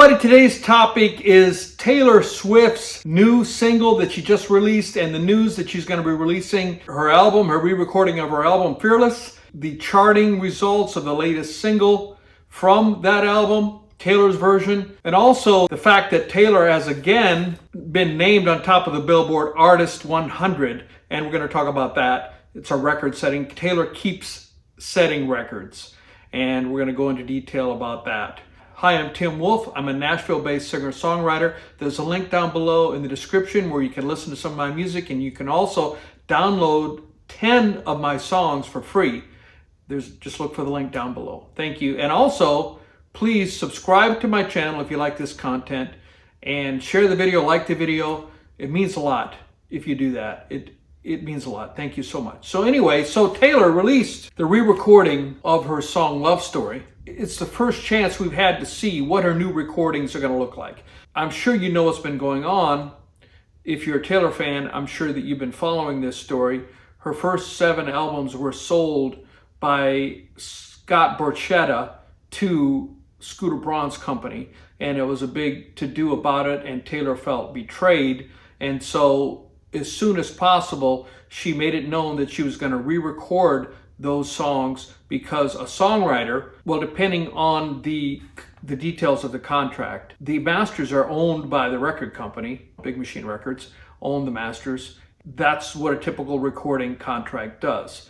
everybody, today's topic is Taylor Swift's new single that she just released and the news that she's going to be releasing her album, her re-recording of her album Fearless, the charting results of the latest single from that album, Taylor's version, and also the fact that Taylor has again been named on top of the Billboard Artist 100, and we're going to talk about that. It's a record setting. Taylor keeps setting records, and we're going to go into detail about that. Hi, I'm Tim Wolf. I'm a Nashville-based singer-songwriter. There's a link down below in the description where you can listen to some of my music, and you can also download 10 of my songs for free. Just look for the link down below. Thank you. And also, please subscribe to my channel if you like this content, and share the video, like the video. It means a lot if you do that. It means a lot. Thank you so much. So anyway, Taylor released the re-recording of her song Love Story. It's the first chance we've had to see what her new recordings are going to look like. I'm sure you know what's been going on. If you're a Taylor fan, I'm sure that you've been following this story. Her first 7 albums were sold by Scott Borchetta to Scooter Braun's company, and it was a big to-do about it, and Taylor felt betrayed. And so as soon as possible, she made it known that she was going to re-record those songs because a songwriter, well, depending on the details of the contract, the masters are owned by the record company. Big Machine Records own the masters. That's what a typical recording contract does.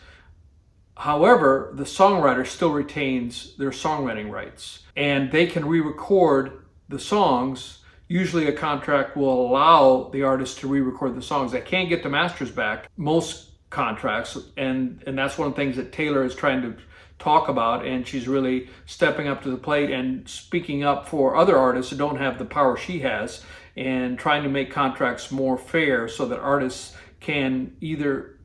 However, the songwriter still retains their songwriting rights, and they can re-record the songs. Usually a contract will allow the artist to re-record the songs. They can't get the masters back, most contracts, and that's one of the things that Taylor is trying to talk about, and she's really stepping up to the plate and speaking up for other artists who don't have the power she has, and trying to make contracts more fair so that artists can either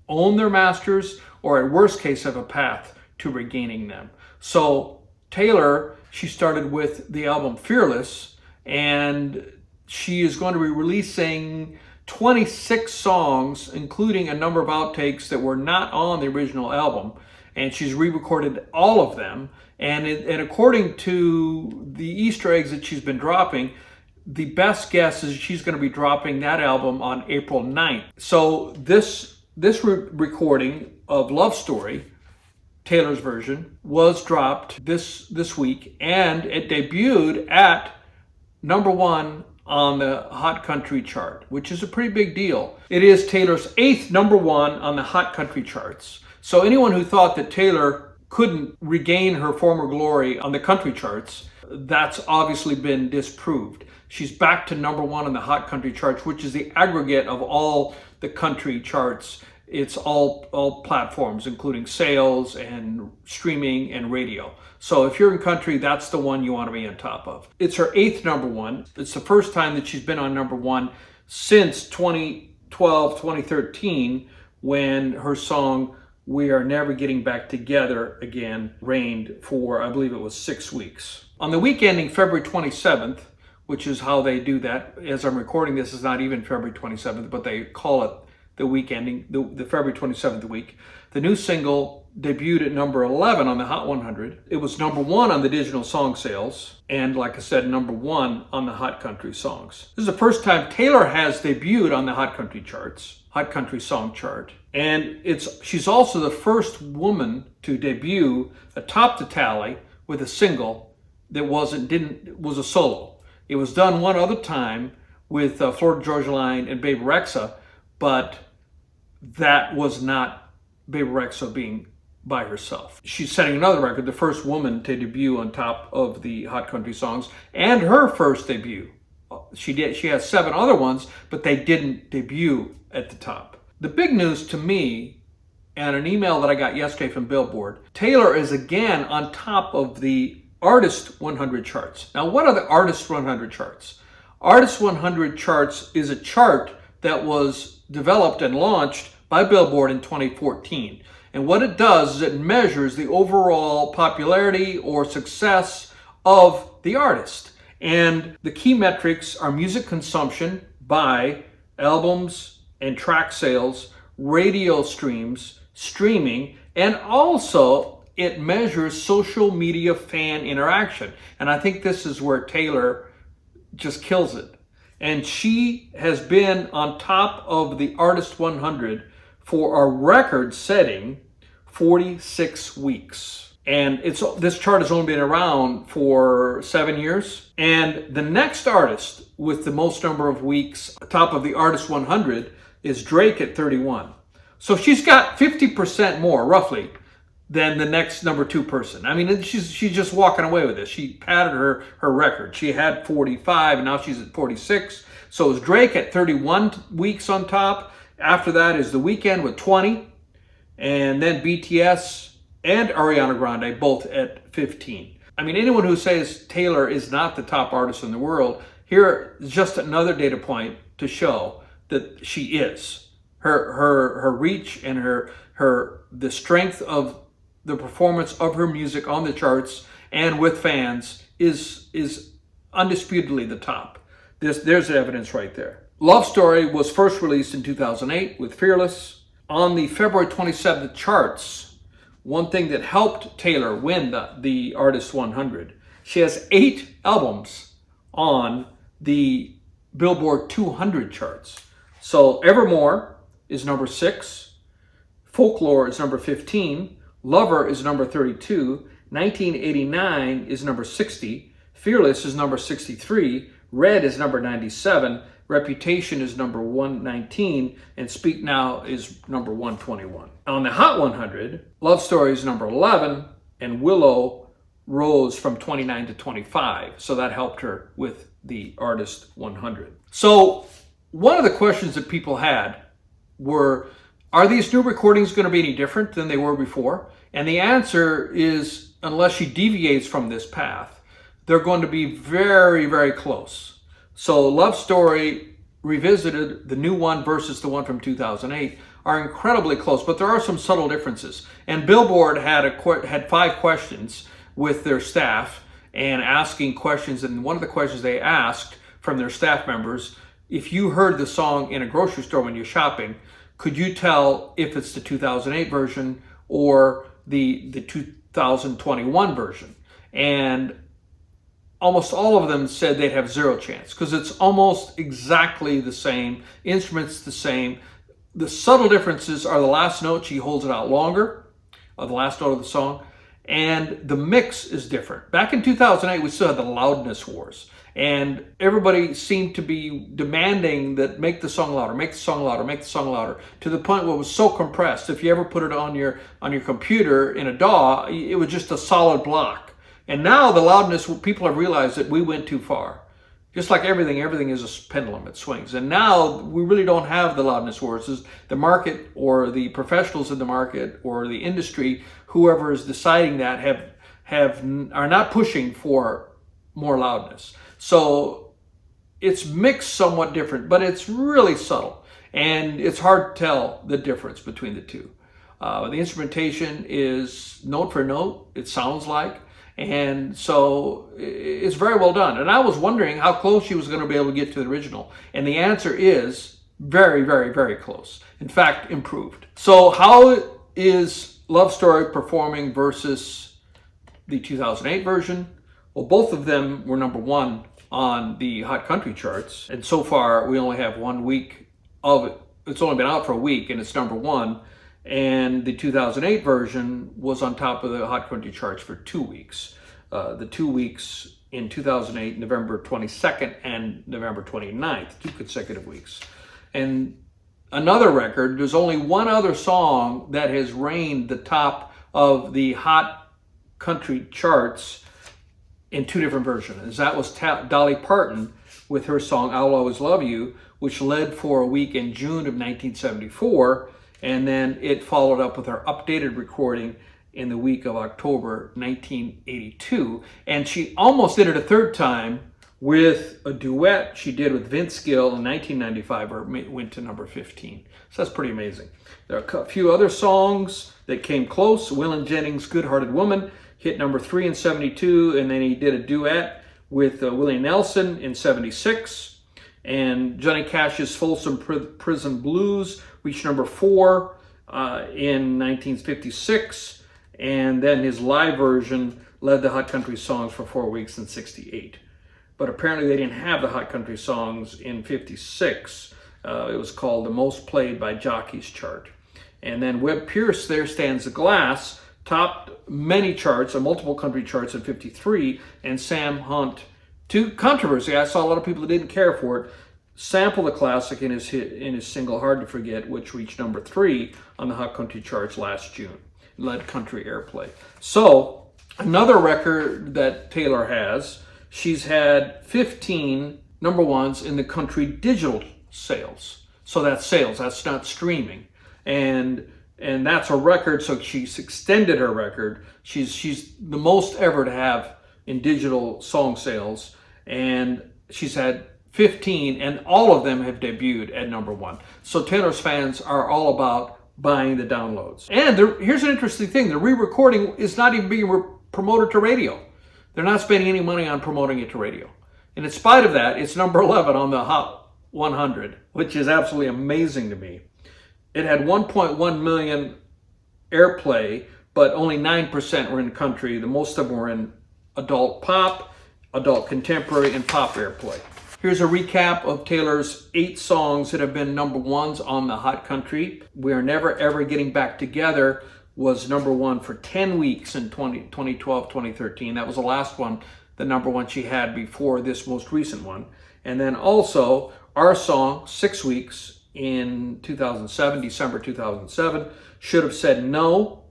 own their masters or at worst case have a path to regaining them. So Taylor, she started with the album Fearless, and she is going to be releasing 26 songs, including a number of outtakes that were not on the original album, and she's re-recorded all of them. And according to the Easter eggs that she's been dropping, the best guess is she's going to be dropping that album on April 9th. So this recording of Love Story, Taylor's version, was dropped this week, and it debuted at #1 on the Hot Country chart, which is a pretty big deal. It is Taylor's 8th #1 on the Hot Country charts. So anyone who thought that Taylor couldn't regain her former glory on the country charts, that's obviously been disproved. She's back to #1 on the Hot Country charts, which is the aggregate of all the country charts. It's all platforms, including sales and streaming and radio. So if you're in country, that's the one you want to be on top of. It's her 8th #1. It's the first time that she's been on #1 since 2012, 2013, when her song We Are Never Getting Back Together Again reigned for, I believe it was 6 weeks. On the week ending February 27th, which is how they do that, as I'm recording this, is not even February 27th, but they call it the week ending, the February 27th week. The new single debuted at #11 on the Hot 100. It was #1 on the digital song sales, and like I said, #1 on the Hot Country songs. This is the first time Taylor has debuted on the Hot Country charts, Hot Country song chart, and she's also the first woman to debut atop the tally with a single that was a solo. It was done one other time with Florida Georgia Line and Baby Rexha, but that was not Baby Rexha being by herself. She's setting another record, the first woman to debut on top of the Hot Country songs, and her first debut. She has 7 other ones, but they didn't debut at the top. The big news to me, and an email that I got yesterday from Billboard, Taylor is again on top of the Artist 100 charts. Now, what are the Artist 100 charts? Artist 100 charts is a chart that was developed and launched by Billboard in 2014. And what it does is it measures the overall popularity or success of the artist. And the key metrics are music consumption by albums and track sales, radio streams, streaming, and also it measures social media fan interaction. And I think this is where Taylor just kills it. And she has been on top of the Artist 100 for a record-setting 46 weeks. And this chart has only been around for 7 years. And the next artist with the most number of weeks top of the Artist 100 is Drake at 31. So she's got 50% more, roughly, than the next number 2 person. I mean, she's just walking away with this. She padded her record. She had 45, and now she's at 46. So it's Drake at 31 weeks on top. After that is The Weeknd with 20. And then BTS and Ariana Grande both at 15. I mean, anyone who says Taylor is not the top artist in the world, here is just another data point to show that she is. Her reach and the strength of the performance of her music on the charts and with fans is undisputedly the top. There's evidence right there. Love Story was first released in 2008 with Fearless. On the February 27th charts, one thing that helped Taylor win the Artist 100, she has 8 albums on the Billboard 200 charts. So Evermore is number 6, Folklore is number 15, Lover is number 32, 1989 is number 60, Fearless is number 63, Red is number 97, Reputation is number 119, and Speak Now is number 121. On the Hot 100, Love Story is number 11, and Willow rose from 29 to 25, so that helped her with the Artist 100. So one of the questions that people had were, are these new recordings going to be any different than they were before? And the answer is, unless she deviates from this path, they're going to be very, very close. So Love Story Revisited, the new one versus the one from 2008, are incredibly close, but there are some subtle differences. And Billboard had 5 questions with their staff and asking questions. And one of the questions they asked from their staff members, if you heard the song in a grocery store when you're shopping, could you tell if it's the 2008 version or the 2021 version? And almost all of them said they'd have 0 chance because it's almost exactly the same. Instruments the same. The subtle differences are the last note, she holds it out longer, or the last note of the song, and the mix is different. Back in 2008, we still had the loudness wars. And everybody seemed to be demanding that make the song louder, make the song louder, make the song louder, to the point where it was so compressed. If you ever put it on your computer in a DAW, it was just a solid block. And now the loudness, people have realized that we went too far. Just like everything is a pendulum, it swings. And now we really don't have the loudness wars. The market or the professionals in the market or the industry, whoever is deciding that, are not pushing for more loudness. So it's mixed somewhat different, but it's really subtle. And it's hard to tell the difference between the two. The instrumentation is note for note, it sounds like. And so it's very well done. And I was wondering how close she was going to be able to get to the original. And the answer is very, very, very close. In fact, improved. So how is Love Story performing versus the 2008 version? Well, both of them were number 1 on the Hot Country charts. And so far, we only have 1 week of it. It's only been out for a week, and it's number 1. And the 2008 version was on top of the Hot Country charts for 2 weeks. The 2 weeks in 2008, November 22nd and November 29th, 2 consecutive weeks. And another record, there's only one other song that has reigned the top of the Hot Country charts in 2 different versions. That was Dolly Parton with her song I'll Always Love You, which led for a week in June of 1974. And then it followed up with her updated recording in the week of October 1982. And she almost did it a third time with a duet she did with Vince Gill in 1995, where it went to number 15. So that's pretty amazing. There are a few other songs that came close. Waylon Jennings' Good Hearted Woman hit number 3 in 72, and then he did a duet with Willie Nelson in 76. And Johnny Cash's Folsom Prison Blues reached number 4 in 1956. And then his live version led the Hot Country Songs for 4 weeks in 68. But apparently they didn't have the Hot Country Songs in 56. It was called the Most Played by Jockeys chart. And then Webb Pierce, There Stands the Glass, topped many charts, multiple country charts in 53. And Sam Hunt, to controversy, I saw a lot of people that didn't care for it, sampled the classic in his single Hard to Forget, which reached number 3 on the Hot Country charts last June. It led country airplay. So another record that Taylor has, she's had 15 number ones in the country digital sales. So that's sales, that's not streaming. And that's a record, so she's extended her record. She's the most ever to have in digital song sales, and she's had 15, and all of them have debuted at number 1. So Taylor's fans are all about buying the downloads. And here's an interesting thing. The re-recording is not even being promoted to radio. They're not spending any money on promoting it to radio. And in spite of that, it's number 11 on the Hot 100, which is absolutely amazing to me. It had 1.1 million airplay, but only 9% were in country. The most of them were in adult pop, adult contemporary, and pop airplay. Here's a recap of Taylor's 8 songs that have been number 1s on the Hot Country. We're Never Ever Getting Back Together was number 1 for 10 weeks in 2012, 2013. That was the last one, the number 1 she had before this most recent one. And then also Our Song, 6 weeks in 2007, December 2007. Should Have Said No,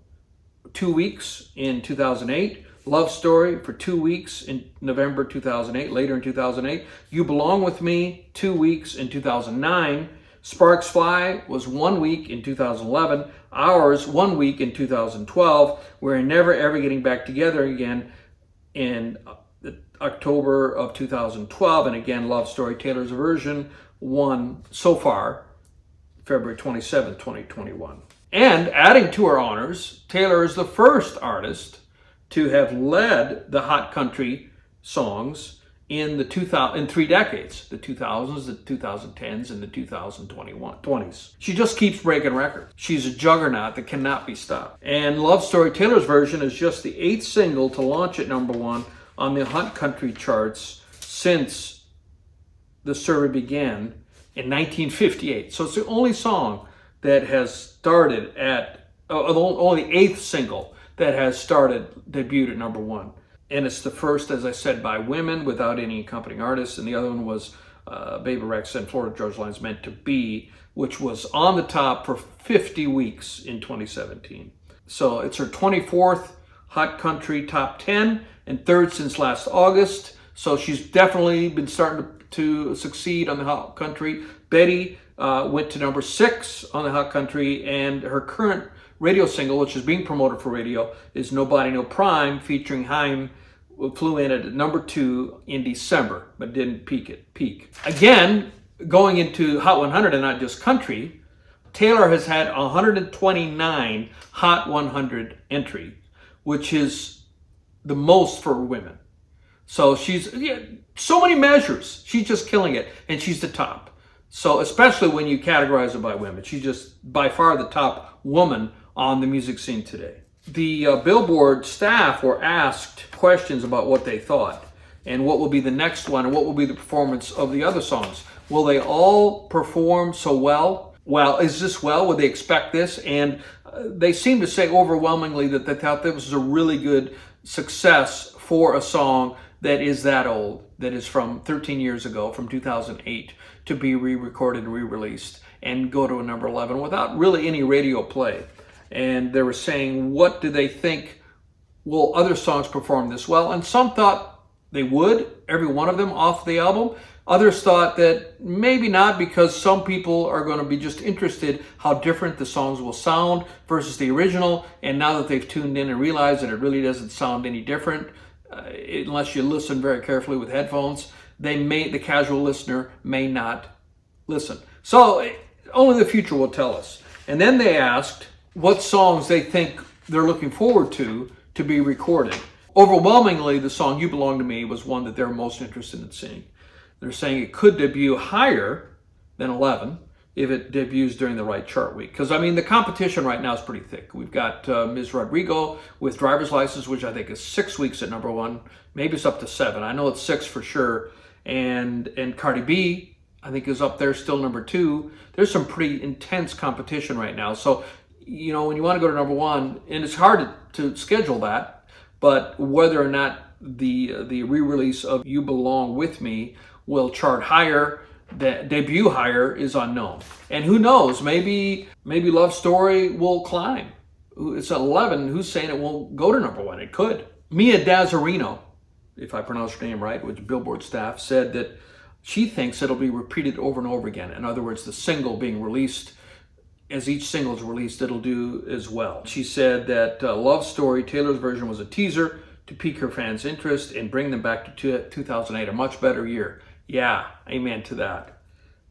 2 weeks in 2008. Love Story for 2 weeks in November 2008, later in 2008. You Belong With Me, 2 weeks in 2009. Sparks Fly was 1 week in 2011. Ours, 1 week in 2012. We're Never Ever Getting Back Together again in October of 2012. And again, Love Story, Taylor's version, 1 so far, February 27, 2021. And adding to her honors, Taylor is the first artist to have led the Hot Country songs in 3 decades, the 2000s, the 2010s, and the 2020s. She just keeps breaking records. She's a juggernaut that cannot be stopped. And Love Story, Taylor's version, is just the 8th single to launch at number 1 on the Hot Country charts since the survey began in 1958. So it's the only song that has started at, only the 8th single that has debuted at number 1. And it's the first, as I said, by women without any accompanying artists. And the other one was Baby Rex and Florida Georgia Line's Meant to Be, which was on the top for 50 weeks in 2017. So it's her 24th Hot Country Top 10 and 3rd since last August. So she's definitely been starting to succeed on the Hot Country. Betty went to number 6 on the Hot Country, and her current radio single, which is being promoted for radio, is Nobody No Prime, featuring Haim, flew in at number 2 in December, but didn't peak. Again, going into Hot 100 and not just country, Taylor has had 129 Hot 100 entry, which is the most for women. So she's, so many measures. She's just killing it, and she's the top. So especially when you categorize her by women, she's just by far the top woman on the music scene today. The Billboard staff were asked questions about what they thought and what will be the next one and what will be the performance of the other songs. Will they all perform so well? Well, is this well? Would they expect this? And they seem to say overwhelmingly that they thought this was a really good success for a song that is that old, that is from 13 years ago, from 2008, to be re-recorded and re-released and go to a number 11 without really any radio play. And they were saying, what do they think? Will other songs perform this well? And some thought they would, every one of them off the album. Others thought that maybe not, because some people are going to be just interested how different the songs will sound versus the original. And now that they've tuned in and realized that it really doesn't sound any different, unless you listen very carefully with headphones, the casual listener may not listen. So only the future will tell us. And then they asked what songs they think they're looking forward to be recorded. Overwhelmingly, the song You Belong to Me was one that they're most interested in seeing. They're saying it could debut higher than 11. if it debuts during the right chart week. Because, I mean, the competition right now is pretty thick. We've got Ms. Rodrigo with Driver's License, which I think is 6 weeks at number 1. Maybe it's up to 7. I know it's 6 for sure. And Cardi B, I think, is up there still number 2. There's some pretty intense competition right now. So, you know, when you want to go to number 1, and it's hard to schedule that, but whether or not the re-release of You Belong With Me will chart higher, debut higher, is unknown. And who knows, maybe Love Story will climb. It's at 11. Who's saying it won't go to number 1? It could. Mia Dazzarino, if I pronounce her name right, which Billboard staff, said that she thinks it'll be repeated over and over again. In other words, the single being released, as each single is released, it'll do as well. She said that Love Story, Taylor's version, was a teaser to pique her fans' interest and bring them back to 2008, a much better year. Yeah, amen to that.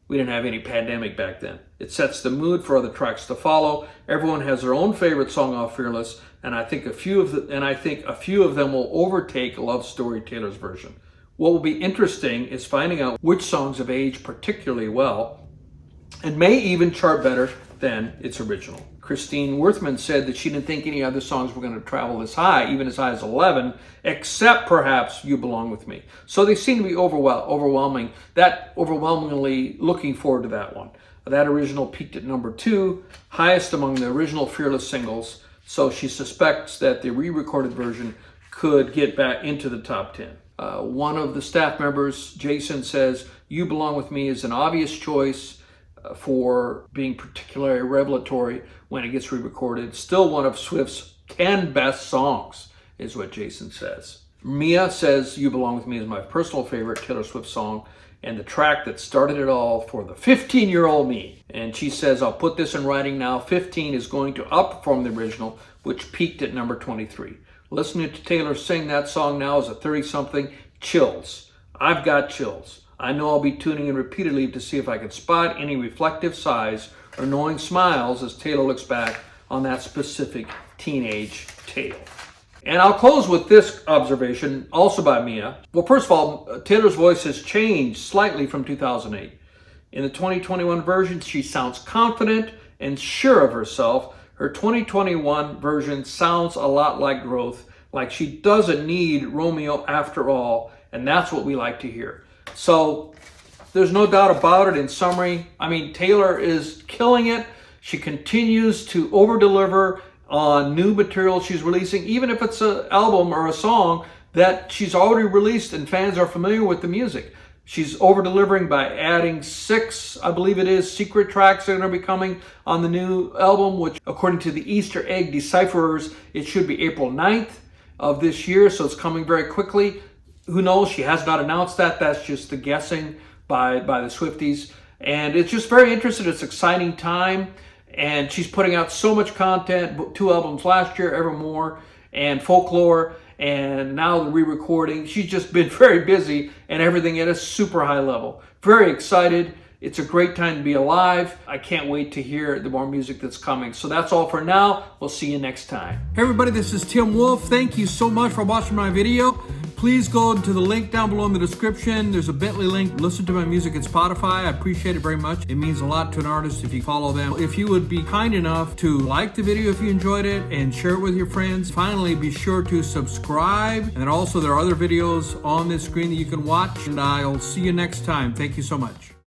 We didn't have any pandemic back then. It sets the mood for other tracks to follow. Everyone has their own favorite song off Fearless, and I think a few of them will overtake Love Story, Taylor's version. What will be interesting is finding out which songs have aged particularly well and may even chart better than its original. Christine Worthman said that she didn't think any other songs were going to travel this high, even as high as 11, except perhaps You Belong With Me. So they seem to be overwhelmingly looking forward to that one. That original peaked at number 2, highest among the original Fearless singles. So she suspects that the re-recorded version could get back into the top 10. One of the staff members, Jason, says You Belong With Me is an obvious choice for being particularly revelatory when it gets re-recorded. Still one of Swift's 10 best songs, is what Jason says. Mia says You Belong With Me is my personal favorite Taylor Swift song and the track that started it all for the 15-year-old me. And she says, I'll put this in writing now. 15 is going to outperform the original, which peaked at number 23. Listening to Taylor sing that song now as a 30-something, chills. I've got chills. I know I'll be tuning in repeatedly to see if I can spot any reflective sighs or knowing smiles as Taylor looks back on that specific teenage tale. And I'll close with this observation, also by Mia. Well, first of all, Taylor's voice has changed slightly from 2008. In the 2021 version, she sounds confident and sure of herself. Her 2021 version sounds a lot like growth, like she doesn't need Romeo after all, and that's what we like to hear. So there's no doubt about it. In summary, I mean, Taylor is killing it. She continues to over-deliver on new material she's releasing, even if it's an album or a song that she's already released and fans are familiar with the music. She's over-delivering by adding 6, I believe it is, secret tracks that are going to be coming on the new album, which according to the Easter egg decipherers, it should be April 9th of this year, so it's coming very quickly. Who knows? She has not announced that. That's just the guessing by the Swifties. And it's just very interesting. It's an exciting time. And she's putting out so much content. 2 albums last year, Evermore and Folklore. And now the re-recording. She's just been very busy and everything at a super high level. Very excited. It's a great time to be alive. I can't wait to hear the more music that's coming. So that's all for now. We'll see you next time. Hey everybody, this is Tim Wolf. Thank you so much for watching my video. Please go to the link down below in the description. There's a Bitly link. Listen to my music at Spotify. I appreciate it very much. It means a lot to an artist if you follow them. If you would be kind enough to like the video if you enjoyed it and share it with your friends. Finally, be sure to subscribe. And then also there are other videos on this screen that you can watch. And I'll see you next time. Thank you so much.